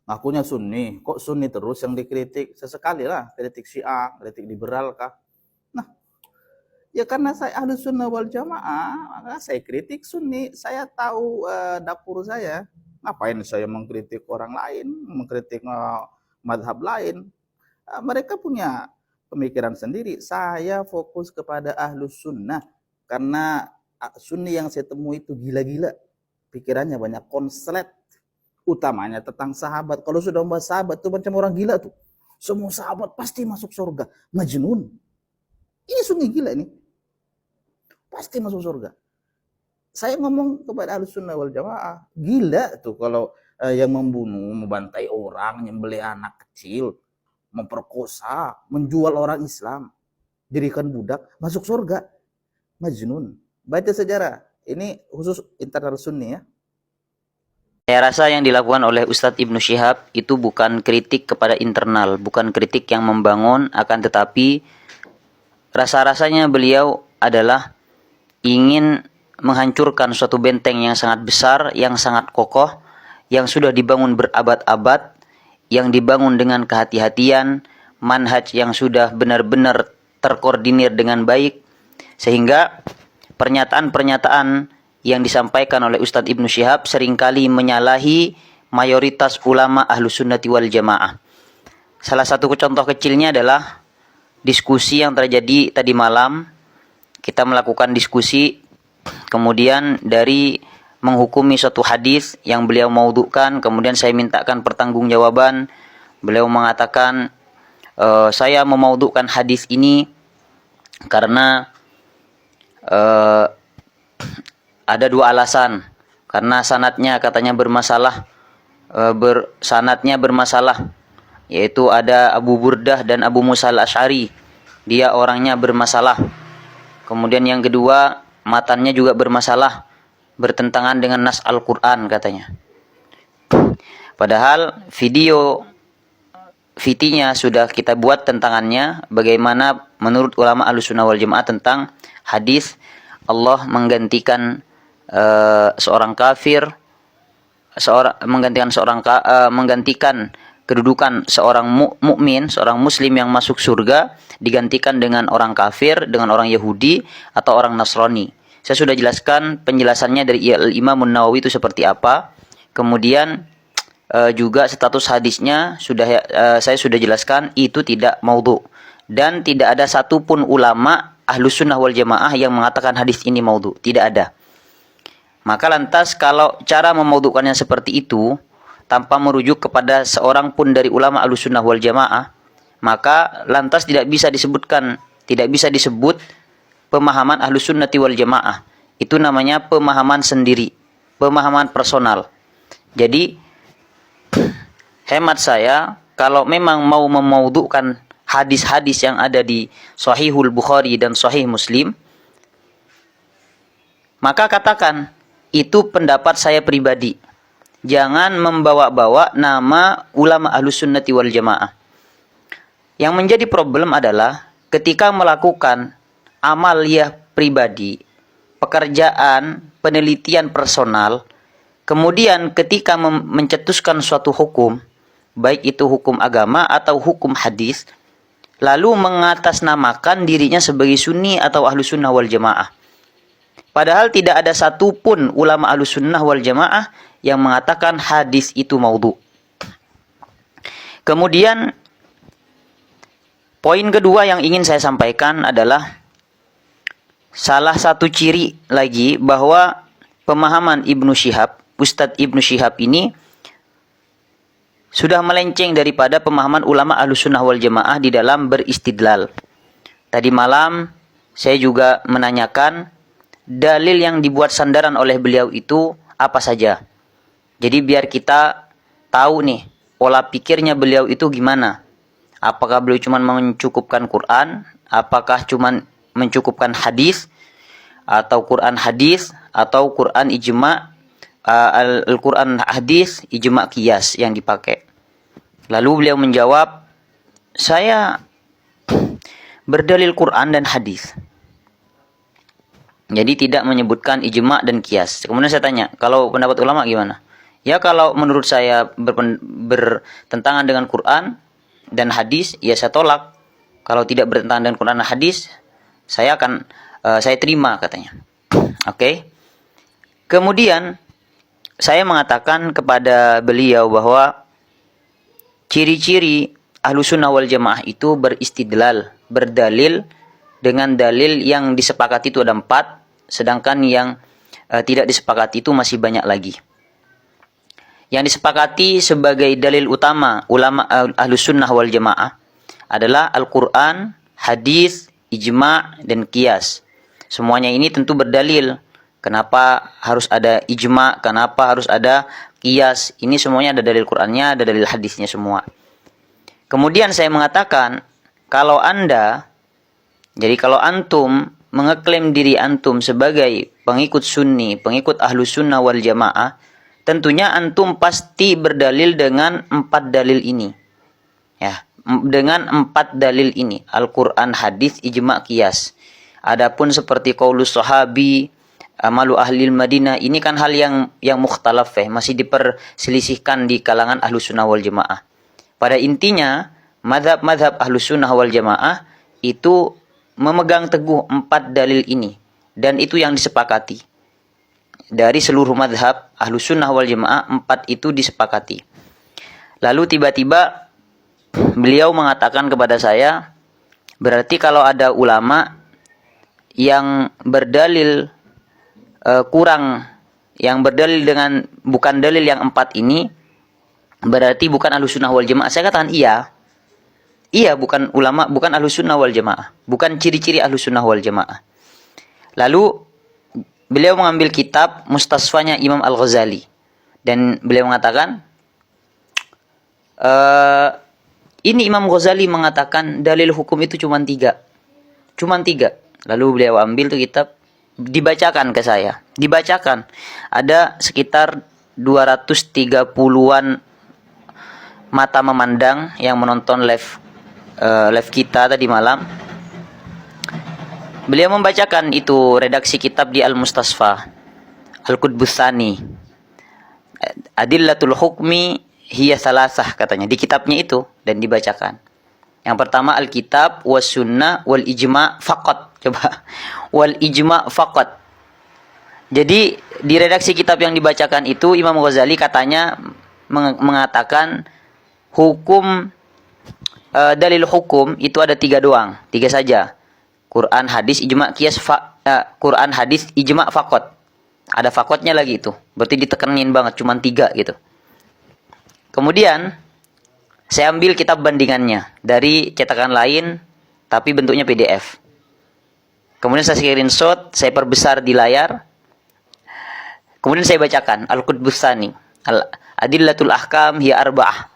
Ngakunya Sunni, kok Sunni terus yang dikritik? Sesekali lah kritik Syiah, kritik liberal kah? Nah, ya karena saya ahli sunnah wal jamaah, maka saya kritik Sunni. Saya tahu dapur saya. Ngapain saya mengkritik orang lain, mengkritik madhab lain? Mereka punya pemikiran sendiri. Saya fokus kepada ahlus sunnah karena Sunni yang saya temui itu gila-gila. Pikirannya banyak konslet, utamanya tentang sahabat. Kalau sudah membahas sahabat itu macam orang gila tuh. Semua sahabat pasti masuk surga. Majnun. Ini Sunni gila ini. Pasti masuk surga. Saya ngomong kepada ahlus sunnah wal jamaah, gila tuh kalau yang membunuh, membantai orang, nyembelih anak kecil, memperkosa, menjual orang Islam, jadikan budak, masuk surga. Majnun. Baca sejarah. Ini khusus internal Sunni ya. Saya rasa yang dilakukan oleh Ustadz Ibnu Syihab itu bukan kritik kepada internal, bukan kritik yang membangun, akan tetapi rasa-rasanya beliau adalah ingin menghancurkan suatu benteng yang sangat besar, yang sangat kokoh, yang sudah dibangun berabad-abad, yang dibangun dengan kehati-hatian, manhaj yang sudah benar-benar terkoordinir dengan baik, sehingga pernyataan-pernyataan yang disampaikan oleh Ustadz Ibnu Syihab seringkali menyalahi mayoritas ulama Ahlus Sunnati wal Jamaah. Salah satu contoh kecilnya adalah diskusi yang terjadi tadi malam. Kita melakukan diskusi, kemudian dari menghukumi suatu hadis yang beliau maudhu'kan, kemudian saya mintakan pertanggungjawaban. Beliau mengatakan, saya memaudhu'kan hadis ini karena ada dua alasan. Karena sanadnya katanya bermasalah, sanadnya bermasalah, yaitu ada Abu Burdah dan Abu Musa al-Asy'ari. Dia orangnya bermasalah. Kemudian yang kedua, matannya juga bermasalah, bertentangan dengan nas Al-Quran katanya. Padahal VT-nya sudah kita buat tentangannya, bagaimana menurut ulama Ahlussunnah wal Jamaah tentang hadis Allah menggantikan seorang kafir, menggantikan kedudukan seorang mukmin, seorang muslim yang masuk surga digantikan dengan orang kafir, dengan orang Yahudi atau orang Nasrani. Saya sudah jelaskan penjelasannya dari Imam Nawawi itu seperti apa. Kemudian juga status hadisnya saya sudah jelaskan, itu tidak maudhu, dan tidak ada satupun ulama Ahlus Sunnah wal Jamaah yang mengatakan hadis ini maudhu, tidak ada. Maka lantas kalau cara memaudhukannya seperti itu tanpa merujuk kepada seorang pun dari ulama Ahlus Sunnah wal Jamaah, maka lantas tidak bisa disebut pemahaman Ahlus Sunnati wal Jamaah. Itu namanya pemahaman sendiri, pemahaman personal. Jadi hemat saya, kalau memang mau memaudhu'kan hadis-hadis yang ada di Sahihul Bukhari dan Sahih Muslim, maka katakan, itu pendapat saya pribadi. Jangan membawa-bawa nama ulama Ahlus Sunnati wal Jamaah. Yang menjadi problem adalah ketika melakukan amaliyah pribadi, pekerjaan, penelitian personal, kemudian ketika mencetuskan suatu hukum, baik itu hukum agama atau hukum hadis, lalu mengatasnamakan dirinya sebagai Sunni atau Ahlus Sunnah wal Jamaah. Padahal tidak ada satupun ulama Ahlus Sunnah wal Jamaah yang mengatakan hadis itu maudhu. Kemudian poin kedua yang ingin saya sampaikan adalah salah satu ciri lagi bahwa pemahaman Ibnu Syihab, Ustadz Ibnu Syihab ini sudah melenceng daripada pemahaman ulama Ahlus Sunnah wal Jamaah di dalam beristidlal. Tadi malam saya juga menanyakan dalil yang dibuat sandaran oleh beliau itu apa saja. Jadi biar kita tahu nih pola pikirnya beliau itu gimana. Apakah beliau cuma mencukupkan Quran, apakah cuma mencukupkan hadis, atau Quran hadis, atau Quran ijma, Al-Quran hadis, ijma qiyas yang dipakai. Lalu beliau menjawab, saya berdalil Quran dan hadis. Jadi tidak menyebutkan ijma dan qiyas. Kemudian saya tanya, kalau pendapat ulama gimana? Ya kalau menurut saya bertentangan dengan Quran dan hadis, ya saya tolak. Kalau tidak bertentangan dengan Quran dan hadis, saya akan saya terima katanya. Oke. Kemudian saya mengatakan kepada beliau bahwa ciri-ciri Ahlussunnah wal Jamaah itu beristidlal, berdalil dengan dalil yang disepakati itu ada 4, sedangkan yang tidak disepakati itu masih banyak lagi. Yang disepakati sebagai dalil utama ulama Ahlussunnah wal Jamaah adalah Al-Quran, hadis, ijma' dan qiyas. Semuanya ini tentu berdalil. Kenapa harus ada ijma', kenapa harus ada qiyas. Ini semuanya ada dalil Qur'annya, ada dalil hadisnya semua. Kemudian saya mengatakan, kalau antum mengeklaim diri antum sebagai pengikut sunni, pengikut Ahlussunnah wal Jamaah, tentunya antum pasti berdalil dengan 4 dalil ini. Ya, dengan 4 dalil ini, Al-Qur'an, hadis, ijma', qiyas. Adapun seperti qaulus sahabi, amalu ahlil Madinah, ini kan hal yang mukhtalaf, masih diperselisihkan di kalangan Ahlussunnah wal Jamaah. Pada intinya, madhab Ahlussunnah wal Jamaah itu memegang teguh 4 dalil ini, dan itu yang disepakati. Dari seluruh madhab Ahlussunnah wal Jamaah, 4 itu disepakati. Lalu tiba-tiba beliau mengatakan kepada saya, berarti kalau ada ulama yang berdalil kurang, yang berdalil dengan bukan dalil yang 4 ini, berarti bukan Ahlussunnah wal Jamaah. Saya katakan iya, bukan ulama, bukan Ahlussunnah wal Jamaah, bukan ciri-ciri Ahlussunnah wal Jamaah. Lalu beliau mengambil kitab Mustasfanya Imam Al-Ghazali, dan beliau mengatakan, ini Imam Ghazali mengatakan dalil hukum itu cuma 3. Lalu beliau ambil tuh kitab, dibacakan ke saya. Dibacakan. Ada sekitar 230-an mata memandang yang menonton live kita tadi malam. Beliau membacakan itu redaksi kitab di Al-Mustasfa, Al-Qutbusani. Adillatul hukmi hiya salasah, katanya di kitabnya itu, dan dibacakan. Yang pertama Alkitab was sunnah wal ijma' faqat. Coba. Wal ijma' faqat. Jadi di redaksi kitab yang dibacakan itu Imam Ghazali katanya mengatakan hukum dalil hukum itu ada 3 doang, 3 saja. Quran, hadis, ijma', qiyas, Quran, hadis, ijma', faqat. Ada faqatnya lagi itu. Berarti ditekenin banget, cuma 3 gitu. Kemudian saya ambil kitab bandingannya dari cetakan lain tapi bentuknya PDF. Kemudian saya screenshot, saya perbesar di layar. Kemudian saya bacakan Al-Qutbusani, Adillatul ahkam hiya arba'ah.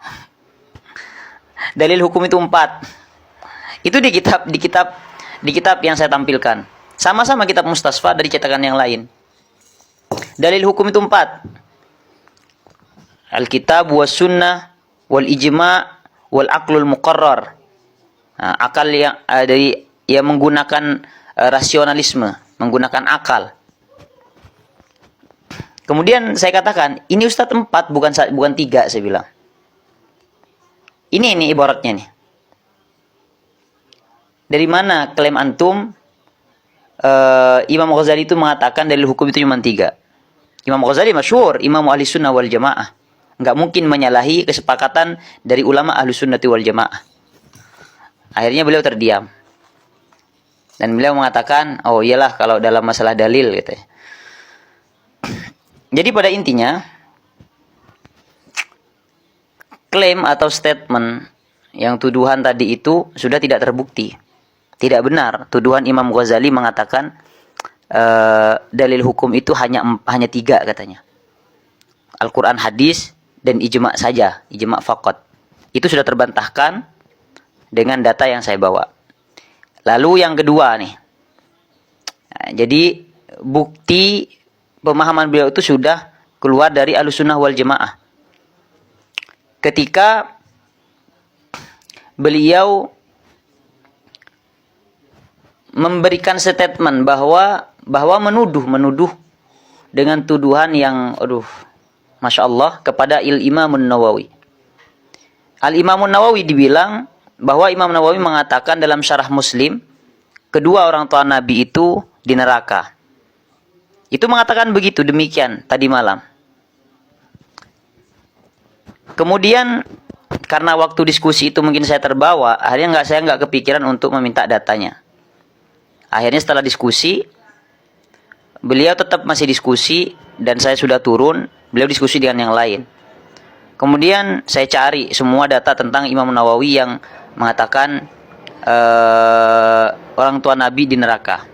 Dalil hukum itu 4. Itu di kitab yang saya tampilkan. Sama-sama kitab Mustasfa dari cetakan yang lain. Dalil hukum itu 4. Alkitab was sunnah wal ijma' wal aqlul muqarrar. Nah, akal yang dari yang menggunakan rasionalisme, menggunakan akal. Kemudian saya katakan, ini Ustadz 4 bukan 3, saya bilang. Ini ibaratnya nih. Dari mana klaim antum Imam Ghazali itu mengatakan dalil hukum itu cuma 3? Imam Ghazali masyhur, Imam Ahlussunnah wal Jamaah. Enggak mungkin menyalahi kesepakatan dari ulama Ahlussunnah wal Jamaah. Akhirnya beliau terdiam. Dan beliau mengatakan, oh iyalah kalau dalam masalah dalil gitu. Jadi pada intinya, klaim atau statement yang tuduhan tadi itu sudah tidak terbukti. Tidak benar. Tuduhan Imam Ghazali mengatakan dalil hukum itu hanya 3 katanya. Al-Quran, hadis, dan ijma' saja. Ijma' faqat. Itu sudah terbantahkan dengan data yang saya bawa. Lalu yang kedua nih. Nah, jadi bukti pemahaman beliau itu sudah keluar dari Ahlussunnah wal Jamaah. Ketika beliau memberikan statement bahwa menuduh dengan tuduhan yang Masya Allah, kepada Imam Nawawi. Al-Imam Nawawi dibilang bahwa Imam Nawawi mengatakan dalam syarah Muslim, kedua orang tua Nabi itu di neraka. Itu mengatakan begitu, demikian tadi malam. Kemudian karena waktu diskusi itu mungkin saya terbawa, akhirnya saya nggak kepikiran untuk meminta datanya. Akhirnya setelah diskusi, beliau tetap masih diskusi dan saya sudah turun, beliau diskusi dengan yang lain. Kemudian saya cari semua data tentang Imam Nawawi yang mengatakan orang tua Nabi di neraka.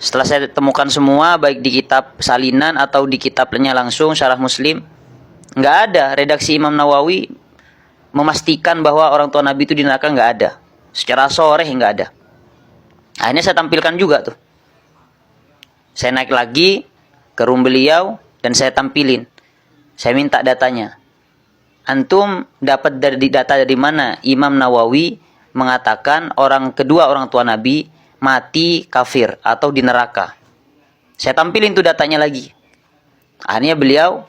Setelah saya temukan semua, baik di kitab salinan atau di kitabnya langsung syarah Muslim, nggak ada redaksi Imam Nawawi memastikan bahwa orang tua Nabi itu di neraka, nggak ada. Secara sharih nggak ada. Akhirnya saya tampilkan juga tuh. Saya naik lagi ke room beliau dan saya tampilin. Saya minta datanya. Antum dapat dari data dari mana Imam Nawawi mengatakan kedua orang tua Nabi mati kafir atau di neraka? Saya tampilin tuh datanya lagi. Akhirnya beliau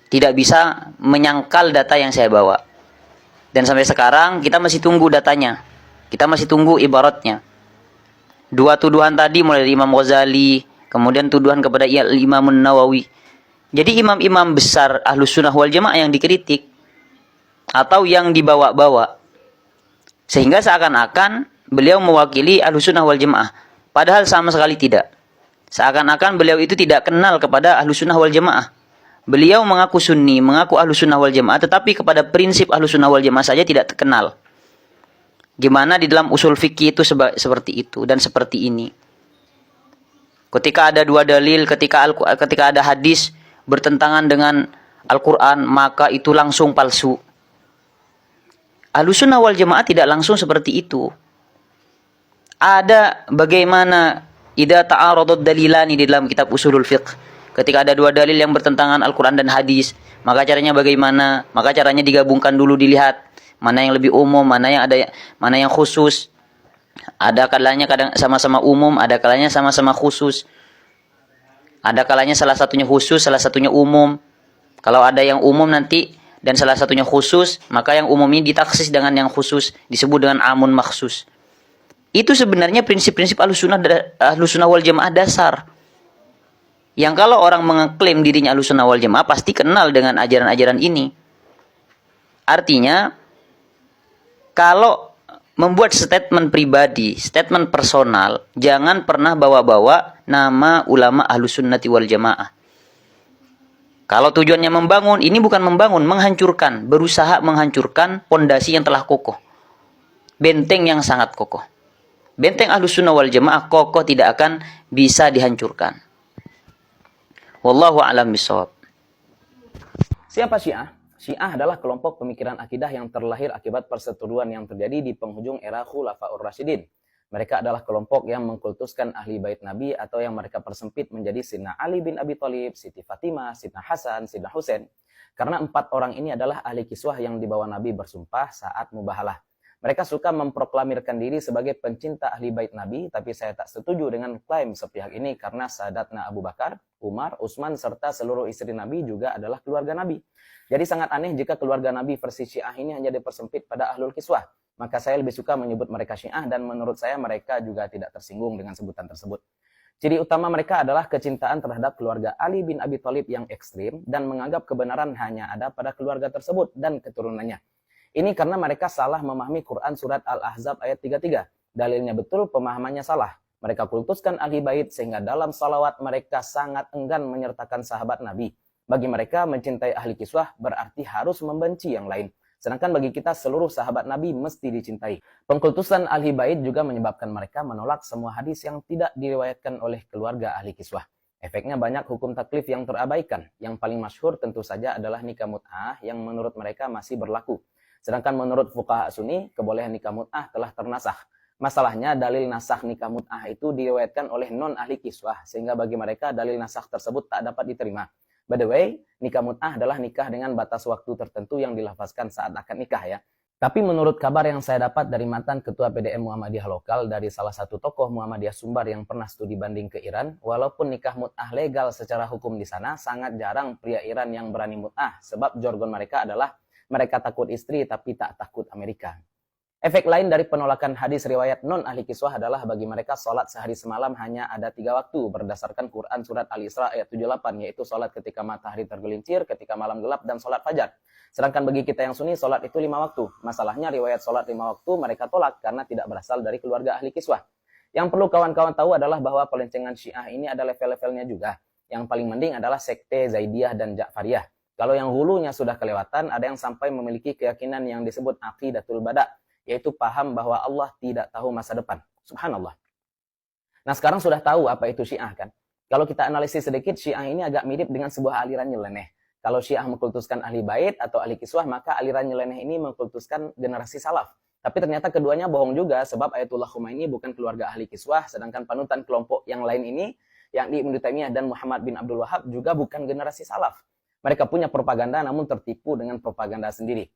tidak bisa menyangkal data yang saya bawa. Dan sampai sekarang kita masih tunggu datanya. Kita masih tunggu ibaratnya. Dua tuduhan tadi mulai dari Imam Ghazali, kemudian tuduhan kepada Imam Nawawi. Jadi imam-imam besar Ahlus Sunnah wal Jamaah yang dikritik atau yang dibawa-bawa. Sehingga seakan-akan beliau mewakili Ahlus Sunnah wal Jamaah. Padahal sama sekali tidak. Seakan-akan beliau itu tidak kenal kepada Ahlus Sunnah wal Jamaah. Beliau mengaku Sunni, mengaku Ahlus Sunnah wal Jamaah, tetapi kepada prinsip Ahlus Sunnah wal Jamaah saja tidak terkenal. Gimana di dalam usul fikih itu seperti itu dan seperti ini. Ketika ada dua dalil, ketika ada hadis bertentangan dengan Al-Quran, maka itu langsung palsu. Ahlussunnah wal Jamaah tidak langsung seperti itu. Ada bagaimana idza ta'aradad dalilani di dalam kitab usulul fiqh. Ketika ada dua dalil yang bertentangan Al-Quran dan hadis, maka caranya bagaimana? Maka caranya digabungkan dulu, dilihat mana yang lebih umum, mana yang khusus. Ada kalanya kadang sama-sama umum, ada kalanya sama-sama khusus. Ada kalanya salah satunya khusus, salah satunya umum. Kalau ada yang umum nanti dan salah satunya khusus, maka yang umum ini ditaksis dengan yang khusus, disebut dengan amun makhsus. Itu sebenarnya prinsip-prinsip Ahlussunnah wal Jamaah dasar. Yang kalau orang mengeklaim dirinya Ahlussunnah wal Jamaah pasti kenal dengan ajaran-ajaran ini. Artinya, kalau membuat statement pribadi, statement personal, jangan pernah bawa-bawa nama ulama Ahlussunnati wal Jamaah. Kalau tujuannya membangun, ini bukan membangun, menghancurkan, berusaha menghancurkan pondasi yang telah kokoh. Benteng yang sangat kokoh. Benteng Ahlussunnah wal Jamaah kokoh, tidak akan bisa dihancurkan. Wallahu a'lam bishawab. Siapa Syiah? Syiah adalah kelompok pemikiran akidah yang terlahir akibat perseteruan yang terjadi di penghujung era Khulafaur Rasyidin. Mereka adalah kelompok yang mengkultuskan ahli bait Nabi atau yang mereka persempit menjadi Sayyidina Ali bin Abi Thalib, Siti Fatimah, Sayyidina Hasan, Sayyidina Husain. Karena 4 orang ini adalah ahli kiswah yang dibawa Nabi bersumpah saat mubahalah. Mereka suka memproklamirkan diri sebagai pencinta ahli bait Nabi, tapi saya tak setuju dengan klaim sepihak ini karena Sadatna Abu Bakar, Umar, Utsman, serta seluruh istri Nabi juga adalah keluarga Nabi. Jadi sangat aneh jika keluarga Nabi versi Syiah ini hanya dipersempit pada ahlul kiswah. Maka saya lebih suka menyebut mereka Syiah dan menurut saya mereka juga tidak tersinggung dengan sebutan tersebut. Ciri utama mereka adalah kecintaan terhadap keluarga Ali bin Abi Thalib yang ekstrim dan menganggap kebenaran hanya ada pada keluarga tersebut dan keturunannya. Ini karena mereka salah memahami Quran surat Al-Ahzab ayat 33. Dalilnya betul, pemahamannya salah. Mereka kultuskan ahli bait sehingga dalam salawat mereka sangat enggan menyertakan sahabat Nabi. Bagi mereka mencintai ahli kiswah berarti harus membenci yang lain. Sedangkan bagi kita seluruh sahabat Nabi mesti dicintai. Pengkultusan ahli bait juga menyebabkan mereka menolak semua hadis yang tidak diriwayatkan oleh keluarga ahli kiswah. Efeknya banyak hukum taklif yang terabaikan. Yang paling masyhur tentu saja adalah nikah mut'ah yang menurut mereka masih berlaku. Sedangkan menurut fuqaha Sunni, kebolehan nikah mut'ah telah ternasakh. Masalahnya dalil nasakh nikah mut'ah itu diriwayatkan oleh non ahli kiswah sehingga bagi mereka dalil nasakh tersebut tak dapat diterima. By the way, nikah mut'ah adalah nikah dengan batas waktu tertentu yang dilafazkan saat akad nikah ya. Tapi menurut kabar yang saya dapat dari mantan Ketua PDM Muhammadiyah lokal dari salah satu tokoh Muhammadiyah Sumbar yang pernah studi banding ke Iran, walaupun nikah mut'ah legal secara hukum di sana, sangat jarang pria Iran yang berani mut'ah, sebab jargon mereka adalah mereka takut istri tapi tak takut Amerika. Efek lain dari penolakan hadis riwayat non-ahli kiswah adalah bagi mereka sholat sehari semalam hanya ada 3 waktu berdasarkan Quran Surat Al-Isra ayat 78, yaitu sholat ketika matahari tergelincir, ketika malam gelap, dan sholat fajar. Sedangkan bagi kita yang sunni, sholat itu 5 waktu. Masalahnya riwayat sholat 5 waktu mereka tolak karena tidak berasal dari keluarga ahli kiswah. Yang perlu kawan-kawan tahu adalah bahwa pelencengan Syiah ini ada level-levelnya juga. Yang paling mending adalah sekte Zaidiyah dan Ja'fariyah. Kalau yang hulunya sudah kelewatan, ada yang sampai memiliki keyakinan yang disebut aqidatul bada', yaitu paham bahwa Allah tidak tahu masa depan. Subhanallah. Nah, sekarang sudah tahu apa itu Syiah kan? Kalau kita analisis sedikit, Syiah ini agak mirip dengan sebuah aliran nyeleneh. Kalau Syiah mengkultuskan ahli bait atau ahli kiswah, maka aliran nyeleneh ini mengkultuskan generasi salaf. Tapi ternyata keduanya bohong juga, sebab Ayatullah Khomeini bukan keluarga ahli kiswah, sedangkan panutan kelompok yang lain ini, yakni Ibnu Taimiyah dan Muhammad bin Abdul Wahab, juga bukan generasi salaf. Mereka punya propaganda namun tertipu dengan propaganda sendiri.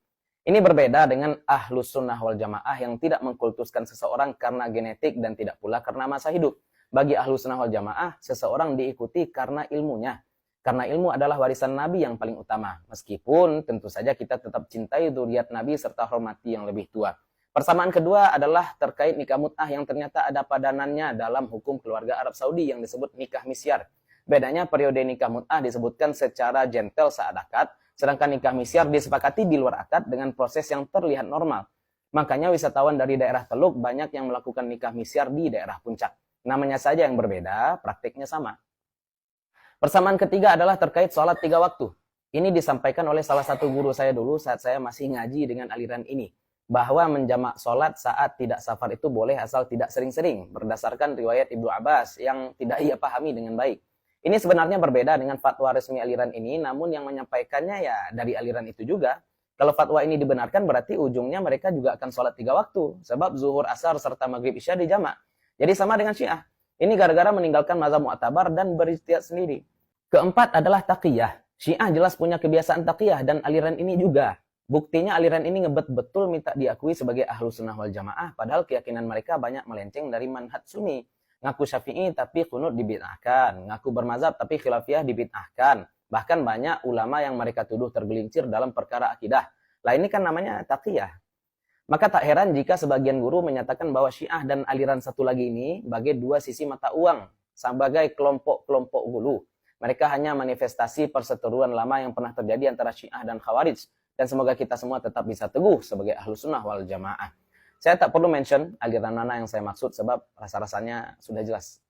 Ini berbeda dengan Ahlus Sunnah wal Jamaah yang tidak mengkultuskan seseorang karena genetik dan tidak pula karena masa hidup. Bagi Ahlus Sunnah wal Jamaah, seseorang diikuti karena ilmunya. Karena ilmu adalah warisan Nabi yang paling utama. Meskipun tentu saja kita tetap cintai dzurriat Nabi serta hormati yang lebih tua. Persamaan kedua adalah terkait nikah mut'ah yang ternyata ada padanannya dalam hukum keluarga Arab Saudi yang disebut nikah misyar. Bedanya periode nikah mut'ah disebutkan secara gentle saat akad, sedangkan nikah misyar disepakati di luar akad dengan proses yang terlihat normal. Makanya wisatawan dari daerah Teluk banyak yang melakukan nikah misyar di daerah Puncak. Namanya saja yang berbeda, praktiknya sama. Persamaan ketiga adalah terkait sholat 3 waktu. Ini disampaikan oleh salah satu guru saya dulu saat saya masih ngaji dengan aliran ini. Bahwa menjamak sholat saat tidak safar itu boleh asal tidak sering-sering. Berdasarkan riwayat Ibnu Abbas yang tidak ia pahami dengan baik. Ini sebenarnya berbeda dengan fatwa resmi aliran ini, namun yang menyampaikannya ya dari aliran itu juga. Kalau fatwa ini dibenarkan berarti ujungnya mereka juga akan sholat 3 waktu. Sebab zuhur, asar, serta maghrib isya dijamak. Jadi sama dengan Syiah. Ini gara-gara meninggalkan mazhab mu'tabar dan beristihad sendiri. Keempat adalah taqiyah. Syiah jelas punya kebiasaan taqiyah dan aliran ini juga. Buktinya aliran ini ngebet betul minta diakui sebagai Ahlus Sunnah wal Jamaah, padahal keyakinan mereka banyak melenceng dari manhaj Sunni. Ngaku Syafi'i tapi qunut dibid'ahkan, ngaku bermazhab tapi khilafiyah dibid'ahkan. Bahkan banyak ulama yang mereka tuduh tergelincir dalam perkara akidah. Lah ini kan namanya taqiyah. Maka tak heran jika sebagian guru menyatakan bahwa Syiah dan aliran satu lagi ini bagai 2 sisi mata uang, sebagai kelompok-kelompok hulu. Mereka hanya manifestasi perseteruan lama yang pernah terjadi antara Syiah dan Khawarij. Dan semoga kita semua tetap bisa teguh sebagai Ahlus Sunnah wal Jamaah. Saya tak perlu mention aliran mana yang saya maksud sebab rasa-rasanya sudah jelas.